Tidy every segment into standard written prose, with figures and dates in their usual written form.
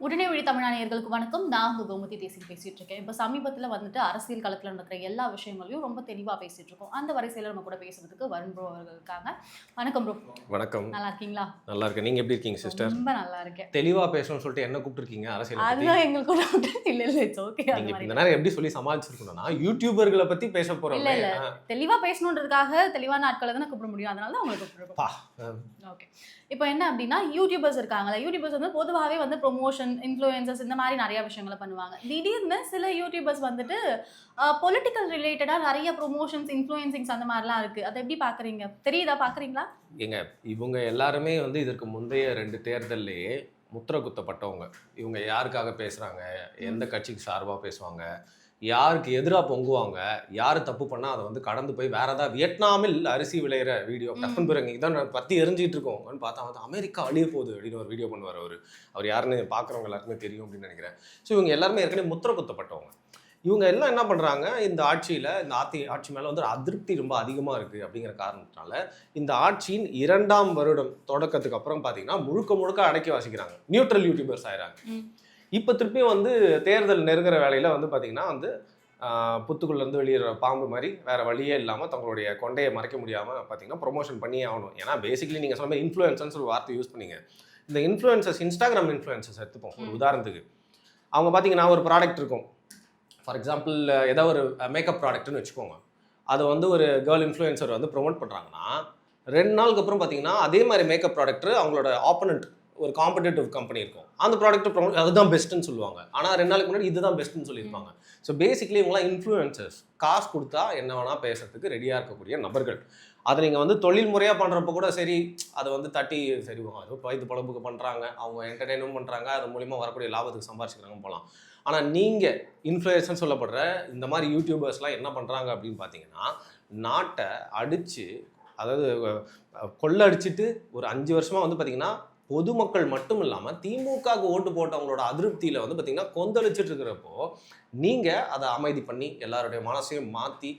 உடனே வழி தமிழானியர்களுக்கு வணக்கம். நான் உங்க கோமதி பேசிட்டு இருக்கேன். இப்போ சமீபத்தில் வந்துட்டு அரசியல் களத்தில் நடக்கிற எல்லா விஷயங்களையும் ரொம்ப தெளிவாக பேசிட்டு இருக்கோம். அந்த வரிசையில் நம்ம கூட பேசுறதுக்கு வருண் ப்ரோ அவர்கள் இருக்காங்க. வணக்கம் ப்ரோ. வணக்கம். நல்லா இருக்கீங்களா? நல்லா இருக்கேன். நீங்க எப்படி இருக்கீங்க சிஸ்டர்? ரொம்ப நல்லா இருக்கேன். தெளிவா பேசணும்னு சொல்லிட்டு என்ன கூப்பிட்டுருக்கீங்க அரசியல் பத்தி? அதுதான் எங்களுக்கு கூட இல்ல இட்ஸ் ஓகே. நீங்க இந்த நேரம் எப்படி சொல்லி சமாளிச்சிருக்கணும்னா யூடியூபர்களை பத்தி பேச போறோம். இல்ல தெளிவா பேசணுன்றதுக்காக தெளிவான ஆட்களை தான் கூப்பிட முடியும். அதனால தான் உங்களுக்கு கூப்பிடுறோம். ஓகே. இப்போ என்ன அப்படின்னா யூடியூபர்ஸ் இருக்காங்களா, யூடியூபர்ஸ் வந்து பொதுவாகவே வந்து ப்ரொமோஷன் இன்ஃப்ளூயன்சர்ஸ் இந்த மாதிரி நிறைய விஷயங்களை பண்ணுவாங்க. திடீர்னு சில யூடியூபர்ஸ் வந்துட்டு பொலிட்டிக்கல் ரிலேட்டடாக நிறைய ப்ரொமோஷன்ஸ் இன்ஃப்ளூயன்சிங்ஸ் அந்த மாதிரிலாம் இருக்குது. அதை எப்படி பார்க்குறீங்க? தெரியுதா? பார்க்குறீங்களா? ஏங்க இவங்க எல்லாருமே வந்து இதற்கு முந்தைய 2 தேர்தல்லையே முத்திரை குத்தப்பட்டவங்க. இவங்க யாருக்காக பேசுகிறாங்க, எந்த கட்சிக்கு சார்பாக பேசுவாங்க, யாருக்கு எதிராக பொங்குவாங்க, யார் தப்பு பண்ணால் அதை வந்து கடந்து போய் வேற ஏதாவது வியட்நாமில் அரிசி விளையிற வீடியோ டக்குன்னு பிறகு இதான் பற்றி எரிஞ்சிட்டு இருக்கோம் பார்த்தா வந்து அமெரிக்கா அழிய போகுது அப்படின்னு ஒரு வீடியோ பண்ணுவார். அவர் யாருன்னு பார்க்குறவங்க எல்லாருக்குமே தெரியும் அப்படின்னு நினைக்கிறேன். ஸோ இவங்க எல்லாருமே ஏற்கனவே முத்திரை குத்தப்பட்டவங்க. இவங்க எல்லாம் என்ன பண்ணுறாங்க, இந்த ஆட்சியில் இந்த ஆட்சி மேலே வந்து அதிருப்தி ரொம்ப அதிகமாக இருக்குது அப்படிங்கிற காரணத்தினால இந்த ஆட்சியின் 2ஆம் வருடம் தொடக்கத்துக்கு அப்புறம் பார்த்தீங்கன்னா முழுக்க அடக்கி வாசிக்கிறாங்க. நியூட்ரல் யூடியூபர்ஸ் ஆயிடுறாங்க. இப்போ திருப்பியும் வந்து தேர்தல் நெருங்குற வேலையில் வந்து பார்த்திங்கன்னா வந்து புத்துக்குள்ளேருந்து வெளியேற பாம்பு மாதிரி வேறு வழியே இல்லாமல் தங்களுடைய கொண்டையை மறைக்க முடியாமல் பார்த்திங்கன்னா ப்ரொமோஷன் பண்ணியே ஆகணும். ஏன்னா பேசிக்கலி நீங்கள் சொன்ன மாதிரி இன்ஃப்ளூயன்சர்ஸ் ஒரு வார்த்தை யூஸ் பண்ணிங்க. இந்த இன்ஃப்ளூயன்சர்ஸ் இன்ஸ்டாகிராம் இன்ஃப்ளூயன்சர்ஸ் எடுத்துப்போம் ஒரு உதாரணத்துக்கு. அவங்க பார்த்திங்கன்னா ஒரு ப்ராடக்ட் இருக்கும். ஃபார் எக்ஸாம்பிள் ஏதாவது ஒரு மேக்கப் ப்ராடக்ட்னு வச்சுக்கோங்க. அதை வந்து ஒரு கேர்ள் இன்ஃப்ளூயன்சர் வந்து ப்ரொமோட் பண்ணுறாங்கன்னா 2 நாளுக்கு அப்புறம் பார்த்திங்கன்னா அதே மாதிரி மேக்கப் ப்ராடக்ட் அவங்களோட ஆப்போனண்ட் ஒரு காம்படிட்டிவ் கம்பெனி இருக்கும். அந்த ப்ராடக்ட் ப்ரொமோட் அதுதான் பெஸ்ட்டுன்னு சொல்லுவாங்க. ஆனால் 2 நாளுக்கு முன்னாடி இதுதான் பெஸ்ட்டுன்னு சொல்லியிருப்பாங்க. ஸோ பேசிக்கலி இவங்களாம் இன்ஃப்ளூயன்சர்ஸ். காசு கொடுத்தா என்ன வேணால் பேசுறதுக்கு ரெடியாக இருக்கக்கூடிய நபர்கள். அதை நீங்கள் வந்து தொழில் முறையாக பண்ணுறப்ப கூட சரி அதை வந்து தட்டி சரி அது வயிற்று பழப்புக்கு பண்ணுறாங்க, அவங்க என்டர்டெயினும் பண்ணுறாங்க, அது மூலிமா வரக்கூடிய லாபத்துக்கு சம்பாரிச்சிக்கிறாங்க போகலாம். ஆனால் நீங்கள் இன்ஃப்ளூயன்சர்னு சொல்லப்படுற இந்த மாதிரி யூடியூபர்ஸ்லாம் என்ன பண்ணுறாங்க அப்படின்னு பார்த்தீங்கன்னா நாட்டை அடித்து அதாவது கொள்ளடிச்சிட்டு ஒரு 5 வருஷமாக வந்து பார்த்திங்கன்னா பொதுமக்கள் மட்டும் இல்லாமல் திமுகவுக்கு ஓட்டு போட்டவங்களோட அதிருப்தியில் வந்து பார்த்திங்கன்னா கொந்தளிச்சிட்டு இருக்கிறப்போ நீங்கள் அதை அமைதி பண்ணி எல்லாருடைய மனசையும் மாற்றி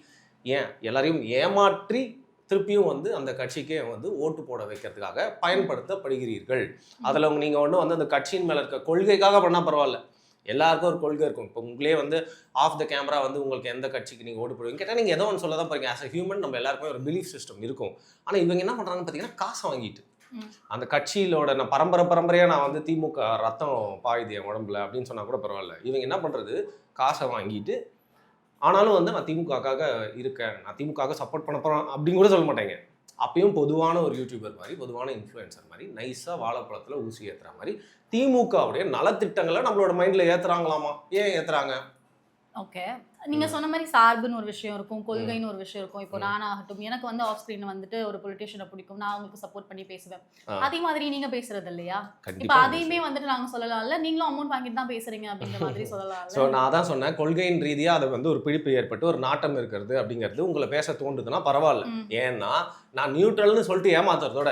எல்லாரையும் ஏமாற்றி திருப்பியும் வந்து அந்த கட்சிக்கே வந்து ஓட்டு போட வைக்கிறதுக்காக பயன்படுத்தப்படுகிறீர்கள். அதில் நீங்கள் ஒன்றும் வந்து அந்த கட்சியின் மேலே இருக்க கொள்கைக்காக பண்ணால் பரவாயில்ல. எல்லாருக்கும் ஒரு கொள்கை இருக்கும். இப்போ உங்களே வந்து ஆஃப் த கேமரா வந்து உங்களுக்கு எந்த கட்சிக்கு நீங்கள் ஓட்டு போடுவீங்க கேட்டால் நீங்கள் ஏதோ ஒன்று சொல்ல தான் போகிறீங்க. ஆஸ் அ ஹியூமன் நம்ம எல்லாருக்குமே ஒரு பிலீஃப் சிஸ்டம் இருக்கும். ஆனால் இவங்க என்ன பண்ணுறாங்கன்னு பார்த்தீங்கன்னா காசை வாங்கிட்டு அந்த கட்சியிலோட நான் பரம்பரையாக நான் வந்து திமுக ரத்தம் பாயுது என் உடம்புல அப்படின்னு சொன்னால் கூட பரவாயில்ல. இவங்க என்ன பண்ணுறது, காசை வாங்கிட்டு ஆனாலும் வந்து நான் திமுகவுக்காக இருக்கேன், நான் திமுகவுக்காக சப்போர்ட் பண்ண போகிறேன் அப்படின்னு கூட சொல்ல மாட்டேங்க. அப்பயும் பொதுவான ஒரு யூடியூபர் மாதிரி பொதுவான இன்ஃப்ளூயன்சர் மாதிரி நைஸாக வாழைப்பழத்தில் ஊசி ஏற்றுற மாதிரி திமுகவுடைய நலத்திட்டங்களை நம்மளோட மைண்டில் ஏற்றுறாங்களாமா? ஏன் ஏற்றுறாங்க? ஓகே. நீங்க சொன்ன மாதிரி சார்புன்னு ஒரு விஷயம் இருக்கும், கொள்கைன்னு ஒரு விஷயம் இருக்கும். இப்போ நானாகட்டும் எனக்கு வந்து ஆஃப் ஸ்கிரீன் வந்துட்டு ஒரு பொலிட்டிஷியனை பிடிக்கும், நான் அவங்களுக்கு சப்போர்ட் பண்ணி பேசுவேன். அதே மாதிரி நீங்க பேசுறது இல்லையா? இப்போ அதையுமே வந்துட்டு நாங்க சொல்லலாம்ல, நீங்களும் அமௌண்ட் வாங்கிட்டு தான் பேசுறீங்க அப்படிங்கிற மாதிரி சொல்லலாம். ஸோ நான் தான் சொன்னேன், கொள்கையின் ரீதியாக அதை வந்து ஒரு பிடிப்பு ஏற்பட்டு ஒரு நாட்டம் இருக்கிறது அப்படிங்கிறது உங்களை பேச தோன்றுதுன்னா பரவாயில்ல. ஏன்னா நான் நியூட்ரல்னு சொல்லிட்டு ஏமாத்துறதோட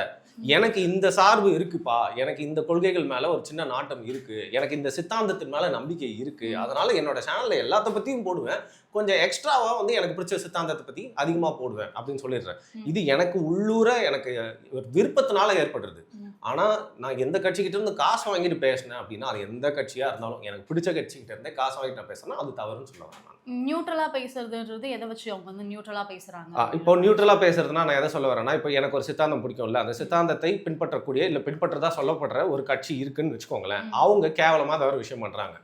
எனக்கு இந்த சார்பு இருக்குப்பா, எனக்கு இந்த கொள்கைகள் மேலே ஒரு சின்ன நாட்டம் இருக்குது, எனக்கு இந்த சித்தாந்தத்தின் மேலே நம்பிக்கை இருக்குது, அதனால் என்னோட சேனலில் எல்லாத்த பற்றியும் போடுவேன், கொஞ்சம் எக்ஸ்ட்ராவாக வந்து எனக்கு பிடிச்ச சித்தாந்தத்தை பற்றி அதிகமாக போடுவேன் அப்படின்னு சொல்லிடுறேன். இது எனக்கு உள்ளூர எனக்கு ஒரு விருப்பத்தினால ஏற்படுறது. ஆனால் நான் எந்த கட்சிக்கிட்ட இருந்து காசு வாங்கிட்டு பேசினேன் அப்படின்னா அது எந்த கட்சியாக இருந்தாலும் எனக்கு பிடிச்ச கட்சிக்கிட்ட இருந்தே காசு வாங்கிட்டு நான் பேசினா அது தவறுன்னு சொல்லுவேன். நான் நியூட்ரலாக பேசுறதுன்றது எதை வச்சு அவங்க வந்து நியூட்ரலாக பேசுகிறாங்க? இப்போ நியூட்ரலாக பேசுறதுனா நான் எதை சொல்ல வரேன்னா, இப்போ எனக்கு ஒரு சித்தாந்தம் பிடிக்கும்ல, அந்த சித்தாந்தத்தை பின்பற்றக்கூடிய இல்லை பின்பற்றதா சொல்லப்படுற ஒரு கட்சி இருக்குன்னு வச்சுக்கோங்களேன். அவங்க கேவலமாக அதை ஒரு விஷயம் பண்ணுறாங்க.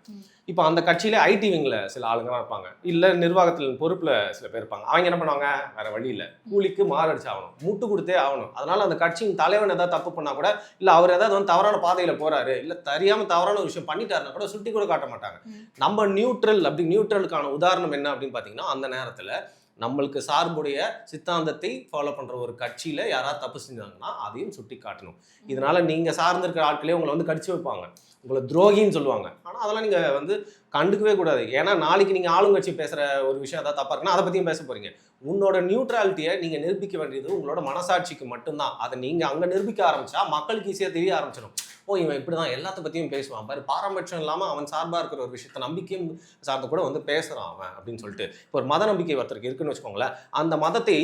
இப்போ அந்த கட்சியில ஐடி விங்கில் சில ஆளுங்கலாம் இருப்பாங்க, இல்லை நிர்வாகத்தில் பொறுப்பில் சில பேர் இருப்பாங்க. அவங்க என்ன பண்ணுவாங்க, வேற வழி இல்லை, கூலிக்கு மாரடிச்சு ஆகணும், முட்டு கொடுத்தே ஆகணும். அதனால அந்த கட்சியின் தலைவன் ஏதாவது தப்பு பண்ணால் கூட, இல்லை அவர் ஏதாவது வந்து தவறான பாதையில் போறாரு, இல்லை தெரியாமல் தவறான ஒரு விஷயம் பண்ணிட்டாருன்னா கூட சுட்டி கூட காட்ட மாட்டாங்க. நம்ம நியூட்ரல் அப்படி நியூட்ரலுக்கான உதாரணம் என்ன அப்படின்னு பார்த்தீங்கன்னா, அந்த நேரத்தில் நம்மளுக்கு சார்புடைய சித்தாந்தத்தை ஃபாலோ பண்ணுற ஒரு கட்சியில் யாராவது தப்பு செஞ்சாங்கன்னா அதையும் சுட்டி காட்டணும். இதனால நீங்கள் சார்ந்திருக்கிற ஆட்களே உங்களை வந்து கடிச்சு வைப்பாங்க, உங்களை துரோகின்னு சொல்லுவாங்க. ஆனால் அதெல்லாம் நீங்கள் வந்து கண்டுக்கவே கூடாது. ஏன்னா நாளைக்கு நீங்கள் ஆளுங்கட்சி பேசுகிற ஒரு விஷயம் ஏதாவது தப்பாக இருக்குன்னா அதை பற்றியும் பேச போகிறீங்க. உன்னோட நியூட்ராலிட்டியை நீங்கள் நிரூபிக்க வேண்டியது உங்களோட மனசாட்சிக்கு மட்டும்தான். அதை நீங்கள் அங்கே நிரூபிக்க ஆரம்பித்தா மக்களுக்கு ஈஸியாக தெரிய ஆரம்பிச்சிடும். இவன் இப்படி தான் எல்லாத்த பற்றியும் பேசுவான் பாரு, பாரபட்சம் இல்லாமல் அவன் சார்பாக இருக்கிற ஒரு விஷயத்த நம்பிக்கையும் சார்ந்த கூட வந்து பேசுகிறான் அவன் அப்படின்னு சொல்லிட்டு. இப்போ ஒரு மத நம்பிக்கை ஒருத்தருக்கு இருக்குன்னு வச்சுக்கோங்களேன், அந்த மதத்தை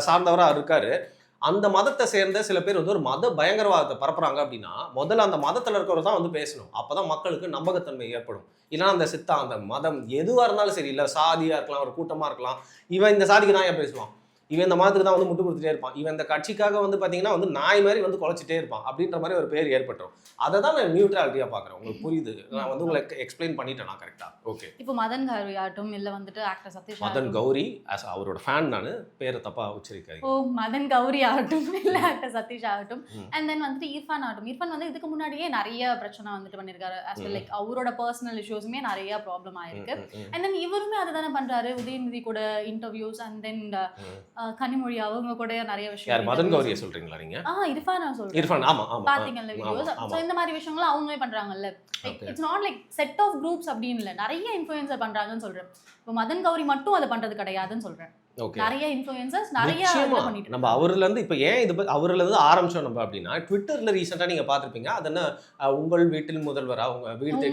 சார்ந்தவராக இருக்காரு, அந்த மதத்தை சேர்ந்த சில பேர் வந்து ஒரு மத பயங்கரவாதத்தை பரப்புறாங்க அப்படின்னா முதல்ல அந்த மதத்தில் இருக்கிறவர் தான் வந்து பேசணும். அப்பதான் மக்களுக்கு நம்பகத்தன்மை ஏற்படும். இல்லைன்னா அந்த சித்தா அந்த மதம் எதுவாக இருந்தாலும் சரி, இல்லை சாதியாக இருக்கலாம், ஒரு கூட்டமாக இருக்கலாம், இவன் இந்த சாதிக்கு தான் ஏன் பேசுவான், இவன் இந்த மதத்துக்கு தான் வந்து முட்டு கொடுத்துட்டே இருப்பான், இவன் இந்த கட்சிக்காக வந்து பார்த்தீங்கன்னா வந்து நாய் மாதிரி வந்து குலைச்சிட்டே இருப்பான் அப்படின்ற மாதிரி ஒரு பேர் ஏற்பட்டுரும். அதை தான் நான் நியூட்ராலிட்டியாக பார்க்குறேன். உங்களுக்கு புரியுது? நான் வந்து உங்களுக்கு எக்ஸ்பிளைன் பண்ணிட்டேன் நான் கரெக்டாக. ஓகே. இப்போ மதன் கௌரி ஆகட்டும், இல்லை வந்துட்டு ஆக்டர் சதீஷ் மதன் கௌரி அவரோட ஃபேன் நான், பேரை தப்பாக உச்சரிக்காதீங்க. ஓ மதன் கௌரி ஆகட்டும், இல்லை ஆக்டர் சதீஷ் ஆகட்டும், அண்ட் தென் வந்துட்டு இர்ஃபான் ஆகட்டும். இர்ஃபான் வந்து இதுக்கு முன்னாடியே நிறைய பிரச்சனை வந்துட்டு பண்ணியிருக்காரு. ஆஸ் வெல் லைக் அவரோட பர்சனல் இஷ்யூஸுமே நிறைய ப்ராப்ளம் ஆயிருக்கு. அண்ட் தென் இவருமே அதை தானே பண்றாரு, உதயநிதி கூட இன்டர்வியூஸ், அண்ட் தென் கனிமொழி அவங்க கூட நிறைய விஷயம். மதன் கௌரியை சொல்றீங்களா நீங்க? இர்ஃபான் சொல்றேன். இர்ஃபான், ஆமா ஆமா, பாத்தீங்கல்ல வீடியோஸ். சோ இந்த மாதிரி விஷயங்களை அவங்களே பண்றாங்கல்ல. It's not like set of groups அப்படின்னு இல்லை, நிறைய இன்ஃப்ளூயன்சர் பண்றாங்கன்னு சொல்றேன். இப்போ மதன் கௌரி மட்டும் அதை பண்றது கிடையாதுன்னு சொல்றேன். நிறைய இன்ஃப்ளூயன்சர்ஸ் நிறைய பண்ணிட்டு நம்ம அவர்ல இருந்து இப்போ ஏன் இது அவர்ல இருந்து ஆரம்பிச்சோம் நம்ம அப்படின்னா, ட்விட்டர்ல ரீசெண்டா நீங்க பார்த்திருப்பீங்க, அது என்ன உங்கள் வீட்டில் முதல்வரா, உங்க வீடு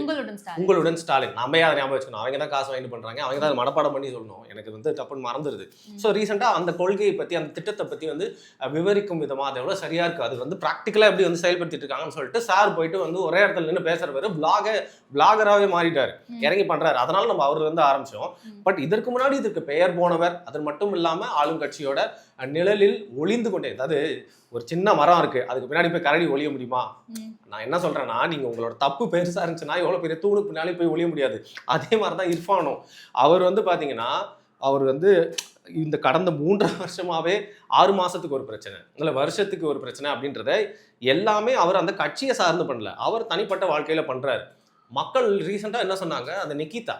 உங்களுடன் ஸ்டாலின். நம்ம அதை ஞாபகம் வச்சுக்கணும். அவங்க தான் காசு வாங்கிட்டு பண்றாங்க, அவங்க தான் மனப்பாடம் பண்ணி சொல்லணும். எனக்கு வந்து டப்புன்னு மறந்துடுது. ஸோ ரீசெண்டா அந்த கொள்கையை பத்தி, அந்த திட்டத்தை பத்தி வந்து விவரிக்கும் விதமா அது எவ்வளவு சரியா இருக்கு, அது வந்து ப்ராக்டிக்கலா எப்படி வந்து செயல்படுத்திட்டு இருக்காங்கன்னு சொல்லிட்டு சார் போயிட்டு வந்து ஒரே இடத்துல நின்று பேசுறவர் பிளாகராகவே மாறிட்டாரு, இறங்கி பண்றாரு. அதனால நம்ம அவர்ல இருந்து ஆரம்பிச்சோம். பட் இதற்கு முன்னாடி இதுக்கு பெயர் போனவர், அது மட்டும் இல்லாம ஆளுங்கட்சியோட நிழலில் ஒளிந்து கொண்டே, அதாவது ஒரு சின்ன மரம் இருக்கு, அதுக்கு பின்னாடி போய் கரடி ஒளிய முடியுமா? நான் என்ன சொல்றேன்னா, நீங்க உங்களோட தப்பு பெருசா இருந்துச்சுன்னா எவ்வளவு பெரிய தூணுக்கு பின்னாலே போய் ஒளிய முடியாது. அதே மாதிரிதான் இர்ஃபானும். அவர் வந்து பாத்தீங்கன்னா, அவர் வந்து இந்த கடந்த 3 வருஷமாவே 6 மாசத்துக்கு ஒரு பிரச்சனை, இல்லை வருஷத்துக்கு ஒரு பிரச்சனை அப்படின்றத எல்லாமே அவர் அந்த கட்சியை சார்ந்து பண்ணல, அவர் தனிப்பட்ட வாழ்க்கையில பண்றாரு. மக்கள் ரீசெண்டா என்ன சொன்னாங்க, அந்த நிக்கிதா,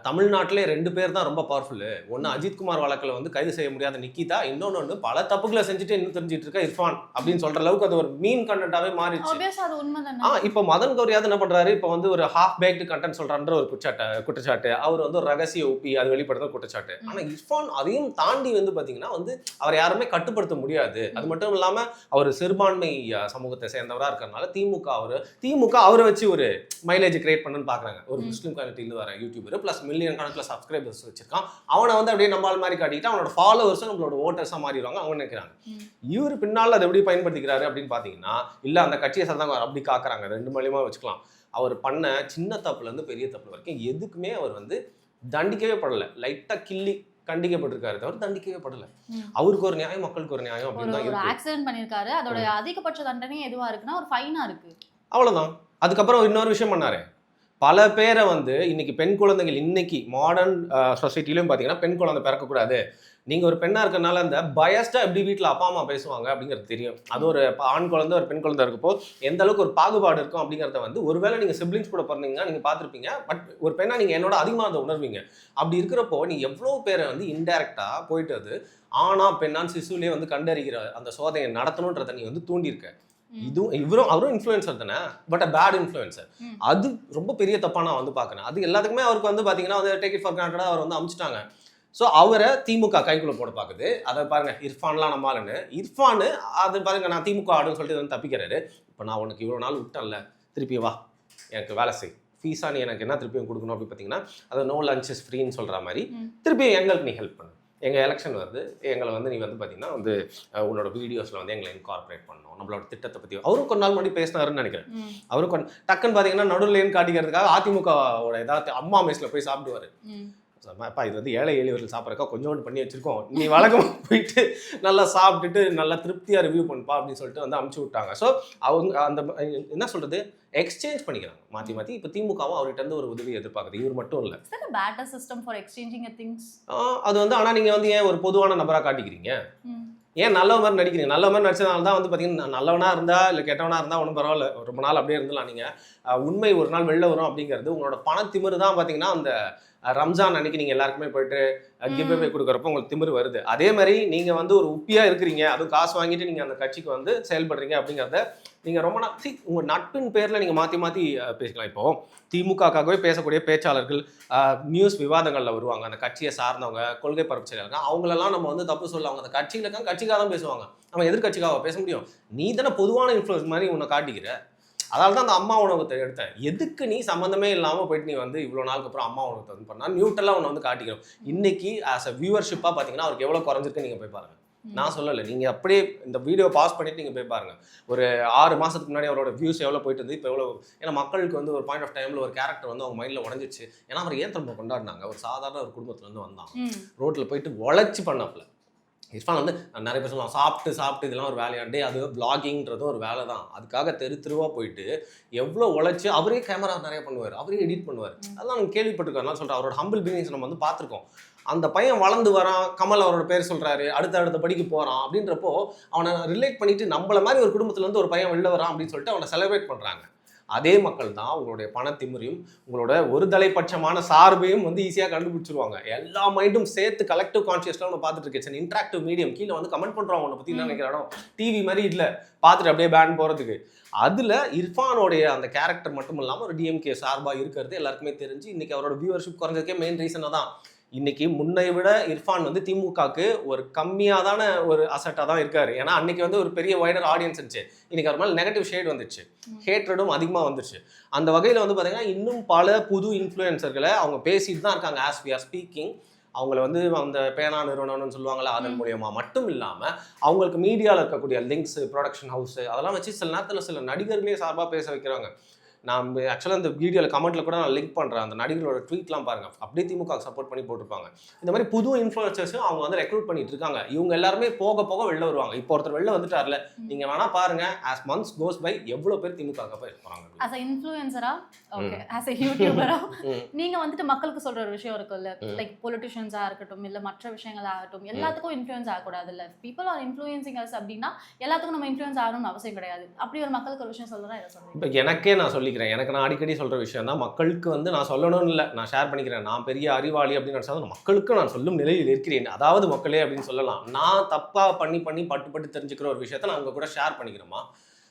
தமிழ்நாட்டிலே 2 பேர் தான் ரொம்ப பவர்ஃபுல்லு. ஒன்று அஜித்குமார் வழக்கில் வந்து கைது செய்ய முடியாத நிக்கிதா, இன்னொன்று பல தப்புகளை செஞ்சுட்டு இன்னும் தெரிஞ்சிட்டு இருக்க இர்ஃபான் அப்படின்னு சொல்ற அளவுக்கு அது ஒரு மீன் கண்டென்ட்டாவே மாறிடுச்சு. இப்போ மதன் கௌரியாவது என்ன பண்றாரு, இப்போ வந்து ஒரு ஹாஃப் பேக்டு கண்டென்ட் சொல்றான்ற ஒரு குற்றச்சாட்டு, அவர் வந்து ஒரு ரகசிய ஒப்பி அது வெளிப்படுத்த குற்றச்சாட்டு. ஆனால் இர்ஃபான் அதையும் தாண்டி வந்து பார்த்தீங்கன்னா வந்து அவர் யாருமே கட்டுப்படுத்த முடியாது. அது மட்டும் இல்லாமல் அவர் சிறுபான்மை சமூகத்தை சேர்ந்தவராக இருக்கிறதுனால திமுக அவரை வச்சு ஒரு மைலேஜ் கிரியேட் பண்ணுன்னு பார்க்குறாங்க. ஒரு முஸ்லீம் கம்யூனிட்டியில் வர யூடியூபர் ப்ளஸ் மில்லியன் கணக்கில் சப்ஸ்கிரைபர்ஸ் வச்சிருக்கான், அவனை வந்து அப்படியே நம்மால் மாதிரி காட்டிக்கிட்டு அவனோட ஃபாலோவர்ஸும் நம்மளோட ஓட்டர்ஸாக மாறிடுவாங்க அவங்க நினைக்கிறாங்க. இவர் பின்னால் அதை எப்படி பயன்படுத்திக்கிறாரு அப்படின்னு பார்த்தீங்கன்னா, இல்லை அந்த கட்சியை சார்ந்தாங்க அப்படி காக்குறாங்க. 2 மூலியமாக வச்சுக்கலாம். அவர் பண்ண சின்ன தப்புலேருந்து பெரிய தப்பு வரைக்கும் எதுக்குமே அவர் வந்து தண்டிக்கவே படலை, லைட்டாக கிள்ளி கண்டிக்கப்பட்டிருக்காரு தவிர தண்டிக்கவே படல. அவருக்கு ஒரு நியாயம், மக்களுக்கு ஒரு நியாயம் அப்படின்னு தான் இருக்கு. ஆக்சிடென்ட் பண்ணிருக்காரு, அதோட அதிகபட்ச தண்டனை எதுவா இருக்குன்னா ஒரு ஃபைனா இருக்கு, அவ்வளவுதான். அதுக்கப்புறம் இன்னொரு விஷயம் பண்ணாரு, பல பேரை வந்து இன்னைக்கு பெண் குழந்தைகள், இன்னைக்கு மாடர்ன் சொசைட்டிலையும் பார்த்தீங்கன்னா பெண் குழந்தை பிறக்கக்கூடாது, நீங்கள் ஒரு பெண்ணாக இருக்கிறனால அந்த பயஸ்டாக எப்படி வீட்டில் அப்பா அம்மா பேசுவாங்க அப்படிங்கிறது தெரியும். அது ஒரு ஆண் குழந்தை ஒரு பெண் குழந்தை இருக்கப்போ எந்த அளவுக்கு ஒரு பாகுபாடு இருக்கும் அப்படிங்கிறத வந்து ஒருவேளை நீங்கள் சிப்ளிங்ஸ் கூட பிறந்தீங்கன்னா நீங்கள் பார்த்துருப்பீங்க. பட் ஒரு பெண்ணாக நீங்கள் என்னோட அதிகமாக அதை உணர்வீங்க. அப்படி இருக்கிறப்போ நீங்கள் எவ்வளோ பேரை வந்து இன்டெரக்டாக போயிட்டு அது ஆனா பெண்ணான் சிசுலேயே வந்து கண்டறிகிற அந்த சோதனையை நடத்தணுன்றதை நீ வந்து தூண்டியிருக்க. அவரும் இன்ஃப்ளூயன்சர் தானே, பட் பேட் இன்ஃப்ளூயன்சர். அது ரொம்ப பெரிய தப்பா நான் வந்து பார்க்குறேன். அது எல்லாத்துக்குமே அவருக்கு வந்து பார்த்தீங்கன்னா வந்து டேக் இட் ஃபார் கிராண்டடா அவர் வந்து அமிச்சிட்டாங்க. ஸோ அவரை திமுக கைக்குள்ள போட பார்க்குது. அதை பாருங்க, இர்ஃபான்லாம் நம்மளுன்னு இர்ஃபானு அது பாருங்க, நான் திமுக ஆடுன்னு சொல்லிட்டு வந்து தப்பிக்கிறாரு. இப்போ நான் உனக்கு இவ்வளோ நாள் விட்டேன்ல, திருப்பி வா எனக்கு வேலை செய், ஃபீஸா நீ எனக்கு என்ன திருப்பியும் கொடுக்கணும் அப்படின்னு பார்த்தீங்கன்னா, அது நோ லஞ்ச் இஸ் ஃப்ரீன்னு சொல்கிற மாதிரி திருப்பியும் எங்களுக்கு நீ ஹெல்ப் பண்ணு. எங்கள் எலெக்ஷன் வருது, எங்களை வந்து நீ வந்து பார்த்தீங்கன்னா வந்து உன்னோட வீடியோஸில் வந்து எங்களை இன்கார்பரேட் பண்ணணும், நம்மளோட திட்டத்தை பற்றி அவரும் கொஞ்ச நாள் முன்னாடி பேசினாருன்னு நினைக்கிறேன். அவரும் டக்குன்னு பார்த்தீங்கன்னா நடுவுலேன்னு காட்டிக்கிறதுக்காக அதிமுகவோட ஏதாவது அம்மா மெஸ்ஸில் போய் சாப்பிடுவார். அப்பா இது வந்து ஏழை எளியவர்கள் சாப்பிட்றக்கா கொஞ்சோண்டு பண்ணி வச்சிருக்கோம், நீ வழக்கமாக போயிட்டு நல்லா சாப்பிட்டுட்டு நல்லா திருப்தியாக ரிவ்யூ பண்ணுப்பா அப்படின்னு சொல்லிட்டு வந்து அமுச்சு விட்டாங்க. ஸோ அவங்க அந்த என்ன சொல்கிறது, எக்ஸ்சேஞ்ச் பண்ணிக்கிறாங்க மாற்றி மாற்றி. இப்போ திமுகவும் அவர்கிட்ட இருந்து ஒரு உதவி எதிர்பார்க்குது, இவர் மட்டும் இல்லை. அது வந்து ஆனால் நீங்கள் வந்து ஏன் ஒரு பொதுவான நபராக காட்டிக்கிறீங்க, ஏன் நல்ல மாதிரி நடிக்கிறீங்க? நல்ல மாதிரி நடிச்சதுனால தான் வந்து பார்த்தீங்கன்னா நல்லவனாக இருந்தால் இல்லை கெட்டவனாக இருந்தால் ஒன்றும் பரவாயில்ல, ரொம்ப நாள் அப்படியே இருந்தலாம். நீங்கள் உண்மை ஒரு நாள் வெளில வரும் அப்படிங்கிறது உங்களோட பணத்திமிரு தான். பார்த்தீங்கன்னா அந்த ரம்ஜான் அன்னைக்கு நீங்கள் எல்லாருக்குமே போயிட்டு கிவ்அவே கொடுக்குறப்போ உங்களுக்கு திமிரு வருது. அதே மாதிரி நீங்கள் வந்து ஒரு உப்பியாக இருக்கிறீங்க, அதுவும் காசு வாங்கிட்டு நீங்கள் அந்த கட்சிக்கு வந்து செயல்படுறீங்க அப்படிங்கிறத நீங்கள் ரொம்ப நாள் உங்கள் நட்பின் பேரில் நீங்கள் மாற்றி மாற்றி பேசிக்கலாம். இப்போது திமுகக்காகவே பேசக்கூடிய பேச்சாளர்கள் நியூஸ் விவாதங்களில் வருவாங்க, அந்த கட்சியை சார்ந்தவங்க, கொள்கை பரப்புச்செயலாளங்க, அவங்களெல்லாம் நம்ம வந்து தப்பு சொல்ல, அவங்க அந்த கட்சிக்காக தான் பேசுவாங்க, நம்ம எதிர்கட்சிக்காக பேச முடியும். நீ தானே பொதுவான இன்ஃப்ளூயன்ஸ் மாதிரி உன்னை காட்டிக்கிற. அதனால தான் அந்த அம்மா உணவகத்தை எடுத்தேன். எதுக்கு நீ சம்மந்தமே இல்லாமல் போயிட்டு நீ வந்து இவ்வளோ நாளுக்கு அப்புறம் அம்மா உணவகத்தை வந்து பண்ணால் நியூட்ரலாக உன்னை வந்து காட்டிக்கிறோம். இன்னைக்கு ஆஸ் அ வியூவர்ஷிப்பாக பார்த்தீங்கன்னா அவருக்கு எவ்வளோ குறைஞ்சிருக்கு நீங்கள் போய் பாருங்கள். நான் சொல்லலை, நீங்கள் அப்படியே இந்த வீடியோ பாஸ் பண்ணிட்டு நீங்கள் போய் பாருங்கள். ஒரு 6 மாதத்துக்கு முன்னாடி அவரோட வியூஸ் எவ்வளோ போயிட்டு இருந்து இப்போ எவ்வளோ. ஏன்னா மக்களுக்கு வந்து ஒரு பாயிண்ட் ஆஃப் டைமில் ஒரு கேரக்டர் வந்து அவங்க மைண்டில் உடஞ்சிச்சு. ஏன்னா அவர் ஏன் திரும்ப கொண்டாடினாங்க, ஒரு சாதாரண ஒரு குடும்பத்துலேருந்து வந்தாங்க, ரோட்டில் போயிட்டு உழைச்சி பண்ணாப்புல. இர்ஃபான் வந்து நிறைய பேர் சொல்லுவாங்க சாப்பிட்டு இதெல்லாம் ஒரு வேலையாண்டே, அது பிளாகிங்கிறதும் ஒரு வேலை தான். அதுக்காக தெருவாக போயிட்டு எவ்வளோ உழைச்சி அவரே கேமரா நிறைய பண்ணுவார், அவரே எடிட் பண்ணுவார். அதெல்லாம் நம்ம கேள்விப்பட்டிருக்கோம். அதனால சொல்கிறேன், அவரோட ஹம்பிள் பிகினிங்ஸ் நம்ம வந்து பார்த்துருக்கோம். அந்த பையன் வளர்ந்து வரான், கமல் அவரோட பேர் சொல்கிறாரு, அடுத்த படிக்கு போகிறான் அப்படின்றப்போ அவனை ரிலேட் பண்ணிட்டு நம்மள மாதிரி ஒரு குடும்பத்துலேருந்து ஒரு பையன் வெளில வரான் அப்படின்னு சொல்லிட்டு அவனை செலிப்ரேட் பண்ணுறாங்க. அதே மக்கள் தான் உங்களுடைய பணத்திமிரையும் உங்களோட ஒரு தலைப்பட்சமான சார்பையும் வந்து ஈஸியாக கண்டுபிடிச்சிருவாங்க. எல்லா மைண்டும் சேர்த்து கலெக்டிவ் கான்ஷியஸ்லாம் ஒன்று பார்த்துட்டு இருக்கேன். இன்ட்ராக்டிவ் மீடியம் கீழே வந்து கமெண்ட் பண்ணுறோம் உன்னை பற்றி என்ன நினைக்கிறானோ, டிவி மாதிரி இல்லை பார்த்துட்டு அப்படியே பேன் போகிறதுக்கு. அதில் இர்ஃபானோடைய அந்த கேரக்டர் மட்டும் இல்லாமல் ஒரு டிஎம்கே சார்பாக இருக்கிறது எல்லாருக்குமே தெரிஞ்சு இன்றைக்கி அவரோட வியூவர்ஷிப் குறைஞ்சதுக்கே மெயின் ரீசனாக தான். இன்னைக்கு முன்னை விட இர்ஃபான் வந்து திமுகவுக்கு ஒரு கம்மியாதான ஒரு அசட்டாக தான் இருக்காரு. ஏன்னா அன்னைக்கு வந்து ஒரு பெரிய வைடர் ஆடியன்ஸ் இருந்துச்சு, இன்னைக்கு அவர் மேலே நெகட்டிவ் ஷேட் வந்துச்சு, ஹேட்ரடும் அதிகமாக வந்துச்சு. அந்த வகையில் வந்து பார்த்தீங்கன்னா இன்னும் பல புது இன்ஃப்ளூயன்சர்களை அவங்க பேசிட்டு தான் இருக்காங்க. ஆஸ் வி ஆர் ஸ்பீக்கிங் அவங்கள வந்து அந்த பேனா நிறுவனம்னு சொல்லுவாங்களா, அதன் மூலியமா மட்டும் இல்லாமல் அவங்களுக்கு மீடியாவில் இருக்கக்கூடிய லிங்க்ஸ், ப்ரொடக்ஷன் ஹவுஸ் அதெல்லாம் வச்சு சில நேரத்தில் சில நடிகர்களே சார்பாக பேச வைக்கிறாங்க. நான் ஆக்சுவலாக இந்த வீடியோவில் கமெண்ட்டில் கூட நான் லிங்க் பண்ணுறேன், அந்த நடிகர்களோட ட்வீட்லாம் பாருங்கள், அப்படியே திமுக சப்போர்ட் பண்ணி போட்டிருப்பாங்க. இந்த மாதிரி புது இன்ஃப்ளூயன்சர்ஸும் அவங்க வந்து ரெக்ரூட் பண்ணிட்டு இருக்காங்க. இவங்க எல்லாருமே போக போக வெளில வருவாங்க. இப்போ ஒருத்தர் வெளில வந்துட்டார்ல, நீங்கள் வேணா பாருங்க, ஆஸ் மந்த்ஸ் கோஸ் பை எவ்வளோ பேர் திமுக போய் போகிறாங்க. ஆஸ் அ இன்ஃப்ளூயன்சரா, ஓகே, ஆஸ் அ யூடியூபரா நீங்கள் வந்துட்டு மக்களுக்கு சொல்கிற ஒரு விஷயம் இருக்குல்ல, லைக் பொலிட்டிஷியன்ஸாக இருக்கட்டும் இல்லை மற்ற விஷயங்களாகட்டும், எல்லாத்துக்கும் இன்ஃப்ளூயன்ஸ் ஆகக்கூடாது இல்லை. பீப்புள் ஆர் இன்ஃப்ளூயன்சிங் அஸ் அப்படின்னா எல்லாத்துக்கும் நம்ம இன்ஃப்ளூயன்ஸ் ஆகணும்னு அவசியம் கிடையாது. அப்படி ஒரு மக்களுக்கு ஒரு விஷயம் சொல்கிறதா இதை சொல்லுங்கள். இப்போ எனக்கே நான் சொல்லிக்கிறேன், எனக்கு நான் அடிக்கடி சொல்கிற விஷயம் தான், மக்களுக்கு வந்து நான் சொல்லணும்னு இல்லை, நான் ஷேர் பண்ணிக்கிறேன். நான் பெரிய அறிவாளி அப்படின்னு நினச்சாலும் மக்களுக்கு நான் சொல்லும் நிலையில் இருக்கிறேன். அதாவது மக்களே அப்படின்னு சொல்லலாம். நான் தப்பாக பண்ணி பட்டு தெரிஞ்சுக்கிற ஒரு விஷயத்த நான் உங்க கூட ஷேர் பண்ணிக்கிறேமா.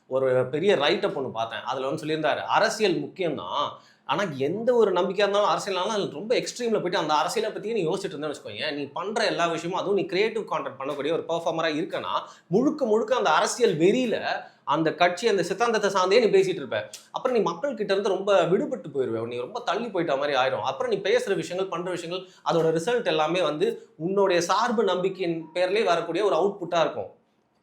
ஒரு பெரிய ரைட்டப் ஒன்று பார்த்தேன், அதில் வந்து சொல்லியிருந்தாரு, அரசியல் முக்கியம்தான், ஆனால் எந்த ஒரு நம்பிக்கையாக இருந்தாலும் அரசியல்னாலும் அது ரொம்ப எக்ஸ்ட்ரீமில் போயிட்டு அந்த அரசியலை பற்றி நீ யோசிச்சுட்டு இருந்தேன்னு வச்சுக்கோங்க, நீ பண்ணுற எல்லா விஷயமும், அதுவும் நீ கிரியேட்டிவ் கான்டென்ட் பண்ணக்கூடிய ஒரு பெர்ஃபார்மராக இருக்கனா முழுக்க அந்த அரசியல் வெறியில் அந்த கட்சி அந்த சித்தாந்தத்தை சார்ந்தே நீ பேசிட்டு இருப்ப. அப்புறம் நீ மக்கள் கிட்ட இருந்து ரொம்ப விடுபட்டு போயிடுவேன், நீ ரொம்ப தள்ளி போயிட்ட மாதிரி ஆயிடும். அப்புறம் நீ பேசுகிற விஷயங்கள், பண்ணுற விஷயங்கள், அதோட ரிசல்ட் எல்லாமே வந்து உன்னுடைய சார்பு நம்பிக்கையின் பேர்லேயே வரக்கூடிய ஒரு அவுட்புட்டாக இருக்கும்.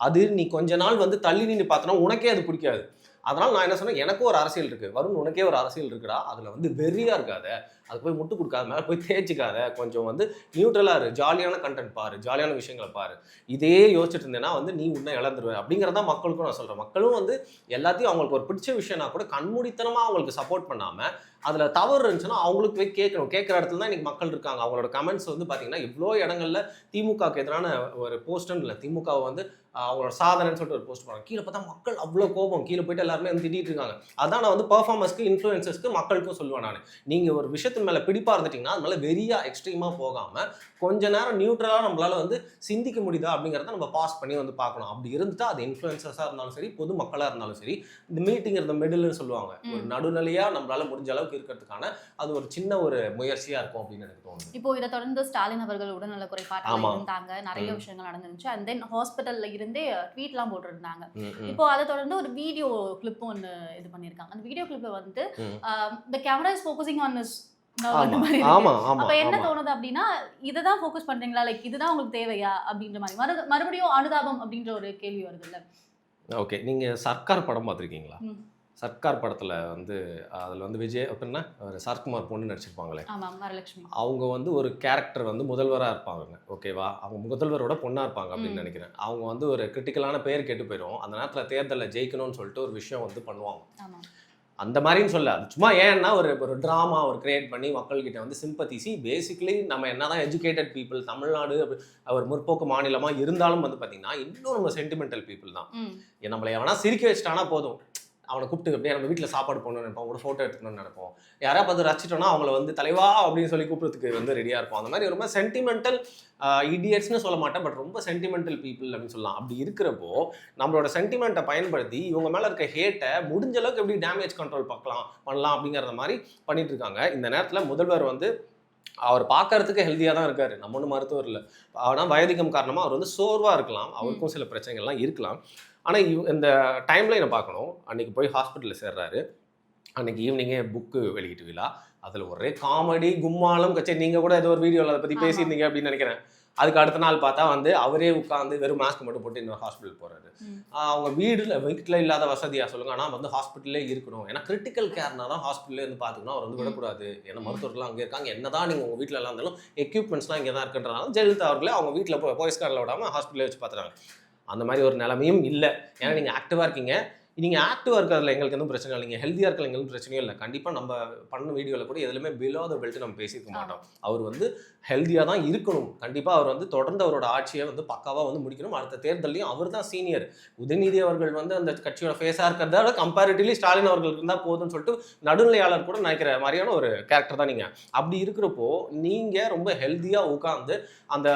அது நீ கொஞ்ச நாள் வந்து தள்ளி நின்று பார்த்தோன்னா உனக்கே அது பிடிக்காது. அதனால் நான் என்ன சொன்னேன், எனக்கும் ஒரு அரசியல் இருக்குது, வருண் உனக்கே ஒரு அரசியல் இருக்குடா, அதில் வந்து வெறியாக இருக்காத, அது போய் முட்டு கொடுக்காத, மேலே போய் தேய்ச்சிக்காத, கொஞ்சம் வந்து நியூட்ரலாக இரு, ஜாலியான கண்டென்ட் பாரு, ஜாலியான விஷயங்களை பாரு. இதே யோசிச்சுட்டு இருந்தேன்னா வந்து நீ உன்னை இழந்துருவேன் அப்படிங்கிறதா மக்களுக்கும் நான் சொல்கிறேன். மக்களும் வந்து எல்லாத்தையும் அவங்களுக்கு ஒரு பிடிச்ச விஷயம்னா கூட கண்மூடித்தனமாக அவங்களுக்கு சப்போர்ட் பண்ணாமல் அதில் தவறு இருந்துச்சுன்னா அவங்களுக்கு போய் கேட்கணும். கேட்குற இடத்துல தான் இன்றைக்கி மக்கள் இருக்காங்க. அவங்களோட கமெண்ட்ஸ் வந்து பார்த்தீங்கன்னா இவ்வளோ இடங்களில் திமுகவுக்கு எதிரான ஒரு போஸ்ட்டுன்னு இல்லை, திமுகவை வந்து அவங்களோட சாதனைன்னு சொல்லிட்டு ஒரு போஸ்ட் பண்ணுறாங்க. கீழே பார்த்தா மக்கள் அவ்வளோ கோபம், கீழே போயிட்டு எல்லாருமே வந்து திட்டிகிட்டு இருக்காங்க. அதான் நான் வந்து பர்ஃபார்மன்ஸ்க்கு, இன்ஃப்ளூயன்சர்ஸ்க்கு, மக்களுக்கும் சொல்லுவேன். நான் நீங்கள் ஒரு விஷயத்தின் மேலே பிடிப்பாக இருந்துட்டிங்கன்னா அது மேலே வெறியாக எக்ஸ்ட்ரீமாக போகாமல் கொஞ்ச நேரம் நியூட்ரலாக நம்மளால் வந்து சிந்திக்க முடியுதா அப்படிங்கிறத நம்ம பாஸ் பண்ணி வந்து பார்க்கணும். அப்படி இருந்துட்டா அது இன்ஃப்ளூயன்சர்ஸாக இருந்தாலும் சரி, பொது மக்களாக இருந்தாலும் சரி, இந்த மீட்டிங் இருந்த மிடில்னு சொல்லுவாங்க, ஒரு நடுநிலையாக நம்மளால் முடிஞ்ச அளவுக்கு இருக்கிறதுக்கான அது ஒரு சின்ன ஒரு முயற்சியாக இருக்கும் அப்படின்னு எனக்கு தோணுது. இப்போ இதை தொடர்ந்து ஸ்டாலின் அவர்கள் உடல்நல குறைபாட்டில் இருந்தாங்க, நிறைய விஷயங்கள் நடந்துருந்துச்சு. அண்ட் தென் ஹாஸ்பிட்டலில் இருந்தே ட்வீட்லாம் போட்டுருந்தாங்க. இப்போ அதை தொடர்ந்து ஒரு வீடியோ கிளிப் ஒன்று இது பண்ணியிருக்காங்க. அந்த வீடியோ கிளிப்பை வந்து the camera is focusing on his அப்ப என்ன தோணுது அப்படின்னா, இதுதான் ஃபோக்கஸ் பண்றீங்களா, லைக் இதுதான் உங்களுக்கு தேவையா அப்படின்ற மாதிரி மறுபடியும் அனுதாபம் அப்படின்ற ஒரு கேள்வி வருது இல்ல. ஓகே, நீங்க சர்க்கார் படம் பார்த்துருக்கீங்களா? சர்க்கார் படத்தில் வந்து அதில் வந்து விஜய் அப்படின்னா சரத்குமார் பொண்ணு நடிச்சிருப்பாங்களே, வரலட்சுமி, அவங்க வந்து ஒரு கேரக்டர் வந்து முதல்வராக இருப்பாங்க. ஓகேவா, அவங்க முதல்வரோட பொண்ணாக இருப்பாங்க அப்படின்னு நினைக்கிறேன். அவங்க வந்து ஒரு கிரிட்டிக்கலான பேர் கெட்டு போயிடும். அந்த நேரத்தில் தேர்தலில் ஜெயிக்கணும்னு சொல்லிட்டு ஒரு விஷயம் வந்து பண்ணுவாங்க. அந்த மாதிரின்னு சொல்ல, அது சும்மா ஏன்னா ஒரு ட்ராமா ஒரு கிரியேட் பண்ணி மக்கள்கிட்ட வந்து சிம்பத்திசி. பேசிக்கலி நம்ம என்ன தான் எஜுகேட்டட் பீப்புள், தமிழ்நாடு ஒரு முற்போக்கு மாநிலமாக இருந்தாலும் வந்து பார்த்திங்கன்னா இன்னும் நம்ம சென்டிமெண்டல் பீப்புள் தான். நம்மளை எவனா சிரிக்க வச்சுட்டானா போதும், அவனை கூப்பிட்டு அப்படியே நம்ம வீட்டில் சாப்பாடு போகணும்னு நினைப்போம், ஒரு ஃபோட்டோ எடுத்துக்கணும்னு நினைப்போம். யாராவது பார்த்து ரசிச்சிட்டோன்னா அவங்கள வந்து தலைவா அப்படின்னு சொல்லி கூப்பிட்றதுக்கு வந்து ரெடியாக இருக்கும். அந்த மாதிரி ரொம்ப சென்டிமெண்டல் இடியட்ஸ்னு சொல்ல மாட்டேன், பட் ரொம்ப சென்டிமெண்டல் பீப்புள் அப்படின்னு சொல்லலாம். அப்படி இருக்கிறப்போ நம்மளோட சென்டிமெண்ட்டை பயன்படுத்தி இவங்க மேலே இருக்க ஹேட்டை முடிஞ்ச அளவுக்கு எப்படி டேமேஜ் கண்ட்ரோல் பண்ணலாம் அப்படிங்கிறத மாதிரி பண்ணிட்டு இருக்காங்க. இந்த நேரத்தில் முதல்வர் வந்து அவர் பார்க்கறதுக்கு ஹெல்த்தியாக தான் இருக்கார், நம்ம ஒன்றும் மருத்துவர் இல்லை. ஆனால் வயதிகம் காரணமாக அவர் வந்து சோர்வாக இருக்கலாம், அவருக்கும் சில பிரச்சனைகள்லாம் இருக்கலாம். ஆனால் இந்த டைம்லைனை பார்க்கணும். அன்றைக்கி போய் ஹாஸ்பிட்டலில் சேர்றாரு, அன்றைக்கி ஈவினிங்கே புக்கு வெளியிட்டு விழா, அதில் ஒரே காமெடி கும்மாலம் கச்சே. நீங்கள் கூட ஏதோ ஒரு வீடியோவில் அதை பற்றி பேசியிருந்தீங்க அப்படின்னு நினைக்கிறேன். அதுக்கு அடுத்த நாள் பார்த்தா வந்து அவரே உட்காந்து வெறும் மாஸ்க் மட்டும் போட்டு இன்னொரு ஹாஸ்பிட்டல் போறாரு. அவங்க வீட்டில் இல்லாத வசதியா சொல்லுங்க, ஆனால் வந்து ஹாஸ்பிட்டலே இருக்கணும். ஏன்னா கிரிட்டிக்கல் கேர்னா தான் ஹாஸ்பிட்டலே இருந்து பார்த்துக்கணும். அவர் வந்து விடக்கூடாது. ஏன்னா மருத்துவர்கள்லாம் அங்கே இருக்காங்க. என்னதான் நீங்கள் உங்கள் வீட்டில் எல்லாம் இருந்தாலும் எக்யூப்மெண்ட்ஸ்லாம் இங்கே தான் இருக்குன்றதுனால ஜெயலலிதா அவர்களே அவங்க வீட்டில் போய்ஸ்காரில் விடாமல் ஹாஸ்பிட்டலே வச்சு பார்த்துறாங்க. அந்த மாதிரி ஒரு நிலைமையும் இல்லை. ஏன்னா நீங்கள் ஆக்டிவாக இருக்கீங்க. நீங்கள் ஆக்டிவாக இருக்கிறதுல எங்களுக்கு எதுவும் பிரச்சனை இல்லை, நீங்கள் ஹெல்த்தியாக இருக்கிற எங்களுக்கு பிரச்சனையும் இல்லை. கண்டிப்பாக நம்ம பண்ண வீடியோவில் கூட எதுலையுமே பிலோ த பெல்ட் நம்ம பேசியிருக்க மாட்டோம். அவர் வந்து ஹெல்த்தியாக தான் இருக்கணும். கண்டிப்பாக அவர் வந்து தொடர்ந்து அவரோட ஆட்சியை வந்து பக்காவாக வந்து முடிக்கணும். அடுத்த தேர்தலையும் அவர் தான் சீனியர். உதயநிதி அவர்கள் வந்து அந்த கட்சியோட ஃபேஸாக இருக்கிறத விட கம்பேரிட்டிவ்லி ஸ்டாலின் அவர்கள் இருந்தால் போதும்னு சொல்லிட்டு நடுநிலையாளர் கூட நினைக்கிற மாதிரியான ஒரு கேரக்டர் தான் நீங்கள். அப்படி இருக்கிறப்போ நீங்கள் ரொம்ப ஹெல்த்தியாக உட்காந்து அந்த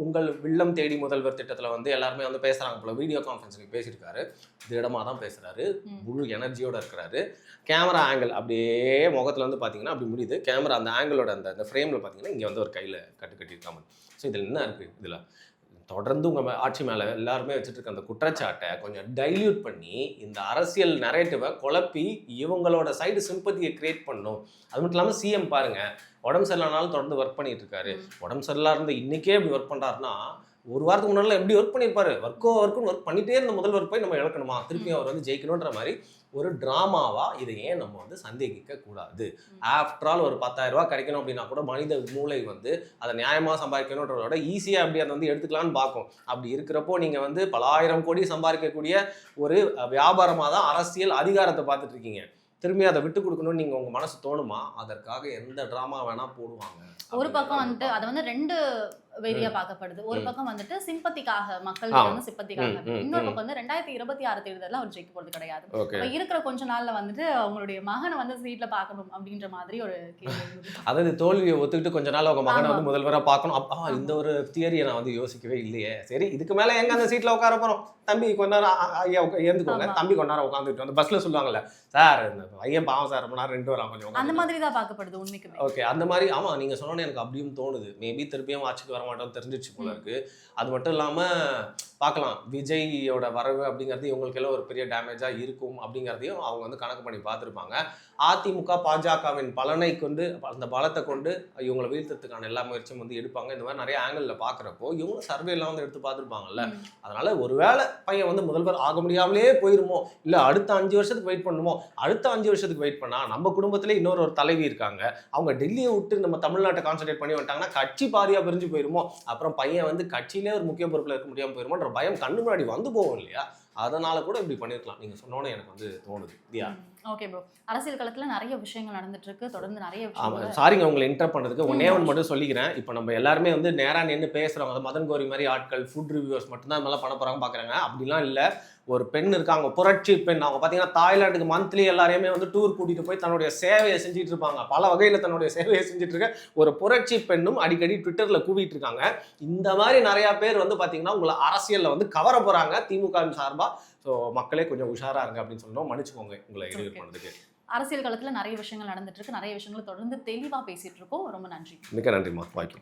உங்கள் வில்லம் தேடி முதல்வர் திட்டத்தில் வந்து எல்லாருமே வந்து பேசுகிறாங்க போல. வீடியோ கான்ஃபரன்ஸில் பேசியிருக்காரு. திடமாக தான் பேசுகிறாரு. முழு எனர்ஜியோட இருக்கிறாரு. கேமரா ஆங்கிள் அப்படியே முகத்தில் வந்து பார்த்தீங்கன்னா அப்படி முடியுது. கேமரா அந்த ஆங்கிளோட அந்த ஃப்ரேமில் பார்த்தீங்கன்னா இங்கே வந்து ஒரு கையில் கட்டியிருக்காங்க. ஸோ இதில் என்ன இருக்குது? இதில் தொடர்ந்து உங்கள் ஆட்சி மேலே எல்லாருமே வச்சுட்டு இருக்க அந்த குற்றச்சாட்டை கொஞ்சம் டைல்யூட் பண்ணி இந்த அரசியல் நரேட்டிவை குழப்பி இவங்களோட சைடு சிம்பத்தியை கிரியேட் பண்ணணும். அது மட்டும் இல்லாமல் சிஎம் பாருங்கள், உடம்பு சரியில்லைனாலும் தொடர்ந்து ஒர்க் பண்ணிட்டு இருக்காரு. உடம்பு சரியில்லா இருந்து இன்றைக்கே இப்படி ஒர்க் பண்ணுறாருன்னா ஒரு வாரத்துக்கு முன்னாடி எப்படி ஒர்க் பண்ணியிருப்பாரு? ஒர்க்குன்னு ஒர்க் பண்ணிட்டே இருந்த முதல்வர் போய் நம்ம இழக்கணுமா? திருப்பி அவர் வந்து ஜெயிக்கணுன்ற மாதிரி ஒரு ட்ராமாவா இதை ஏன் நம்ம வந்து சந்தேகிக்க கூடாது? ஆஃப்டர் ஆல் ஒரு 10,000 ரூபா கிடைக்கணும் அப்படின்னா கூட மனித மூளை வந்து அதை நியாயமாக சம்பாதிக்கணுன்றதோட ஈஸியாக அப்படி அதை வந்து எடுத்துக்கலான்னு பார்க்கும். அப்படி இருக்கிறப்போ நீங்கள் வந்து பல ஆயிரம் கோடி சம்பாதிக்கக்கூடிய ஒரு வியாபாரமாக தான் அரசியல் அதிகாரத்தை பார்த்துட்டு இருக்கீங்க. திரும்பி அதை விட்டு கொடுக்கணும்னு நீங்கள் உங்கள் மனசு தோணுமா? அதற்காக எந்த ட்ராமா வேணால் போடுவாங்க. ஒரு பக்கம் வந்துட்டு அதை வந்து 2 வேரியா பார்க்கப்படுது. ஒரு பக்கம் வந்துட்டு சிம்பத்திக்காக, மக்கள் வந்து சிம்பத்திக்காக. இன்னொரு பக்கம் வந்து 2026 தேர்தலில் அவர் ஜெயிக்க போறது கிடையாது. இப்ப இருக்கிற கொஞ்ச நாள்ல வந்துட்டு அவங்களுடைய மகனை வந்து சீட்ல பார்க்கணும் அப்படின்ற மாதிரி ஒரு கேள்வி. அதாவது தோல்வியை ஒத்துக்கிட்டு கொஞ்ச நாள் அவங்க மகனை வந்து முதல்வராக பார்க்கணும். இந்த ஒரு தியரியை நான் வந்து யோசிக்கவே இல்லையே. சரி, இதுக்கு மேல எங்க அந்த சீட்ல உட்கார போறோம்? தம்பி கொஞ்ச நேரம் ஐயா ஏந்துக்கோங்க. தம்பி கொஞ்ச நேரம் உட்காந்துட்டு வந்து பஸ்ல சொல்லுவாங்கல்ல, சார் இந்த ஐயன் பாவம் சார் ரொம்ப நேரம் 2 வாரம் கொஞ்சம் அந்த மாதிரி தான் பார்க்கப்படுது உண்மைக்குமே. ஓகே, அந்த மாதிரி. ஆமா, நீங்க சொன்னோன்னே எனக்கு அப்படியும் தோணுது. மேபி திருப்பியும் ஆட்சிக்கு வர மாட்டோம் தெரிஞ்சிச்சு போல இருக்கு. அது மட்டும் இல்லாம பார்க்கலாம், விஜயோட வரவு அப்படிங்கிறது இவங்களுக்கு எல்லாம் ஒரு பெரிய டேமேஜா இருக்கும் அப்படிங்கிறதையும் அவங்க வந்து கணக்கு பண்ணி பார்த்துருப்பாங்க. அதிமுக பாஜகவின் பலனை கொண்டு, அந்த பலத்தை கொண்டு இவங்களை வீழ்த்தத்துக்கான எல்லா முயற்சியும் வந்து எடுப்பாங்க. இந்த மாதிரி நிறைய ஆங்கிள் பார்க்குறப்போ இவங்க சர்வே எல்லாம் வந்து எடுத்து பார்த்துருப்பாங்கல்ல. அதனால ஒருவேளை பையன் வந்து முதல்வர் ஆக முடியாமலே போயிருமோ, இல்லை அடுத்த 5 வருஷத்துக்கு வெயிட் பண்ணுமோ, அடுத்த 5 வருஷத்துக்கு வெயிட் பண்ணா நம்ம குடும்பத்திலே இன்னொரு தலைவி இருக்காங்க, அவங்க டெல்லியை விட்டு நம்ம தமிழ்நாட்டை கான்சன்ட்ரேட் பண்ணி வந்துட்டாங்கன்னா கட்சி பாதியா பிரிஞ்சு போயிருமோ, அப்புறம் பையன் வந்து கட்சியிலே ஒரு முக்கிய பொறுப்பில் இருக்க முடியாமல் போயிருமோன்ற பயம் கண்ணு முன்னாடி வந்து போகும் இல்லையா? அதனால கூட இப்படி பண்ணிருக்கலாம். நீங்க சொன்னோன்னே எனக்கு வந்து தோணுது. ஓகே ப்ரோ, அரசியல் களத்துல நிறைய விஷயங்கள் நடந்துட்டு இருக்கு. தொடர்ந்து நிறைய விஷயங்கள். சாரிங்க உங்களை இன்டர் பண்றதுக்கு. ஒன்னே ஒன்று மட்டும் சொல்லிக்கிறேன். இப்போ நம்ம எல்லாருமே வந்து நேரா நின்று பேசுறவங்க, மதன் கோரி மாதிரி ஆட்கள், ஃபுட் ரிவ்யூவர்ஸ் மட்டும்தான் இதெல்லாம் பண்ண போறாங்க பாக்குறாங்க. அப்படிலாம் இல்லை. ஒரு பெண் இருக்காங்க, புரட்சி பெண். அவங்க பார்த்தீங்கன்னா தாய்லாந்துக்கு மந்த்லி எல்லாரையுமே வந்து டூர் கூட்டிட்டு போய் தன்னுடைய சேவையை செஞ்சுட்டு இருப்பாங்க. பல வகையில் தன்னுடைய சேவையை செஞ்சுட்டு இருக்க ஒரு புரட்சி பெண்ணும் அடிக்கடி ட்விட்டர்ல கூவிட்டு இருக்காங்க. இந்த மாதிரி நிறைய பேர் வந்து பார்த்தீங்கன்னா உங்களை அரசியலில் வந்து கவர போறாங்க திமுக சார்பா. ஸோ மக்களே கொஞ்சம் உஷாரா இருங்க அப்படின்னு சொல்லணும். மன்னிச்சுக்கோங்க உங்களை இடையூறு பண்ணதுக்கு. அரசியல் களத்துல நிறைய விஷயங்கள் நடந்துட்டு இருக்கு. நிறைய விஷயங்களை தொடர்ந்து தெளிவா பேசிட்டு இருக்கோம். ரொம்ப நன்றி. மிக்க நன்றிமா, வாய்ப்பு.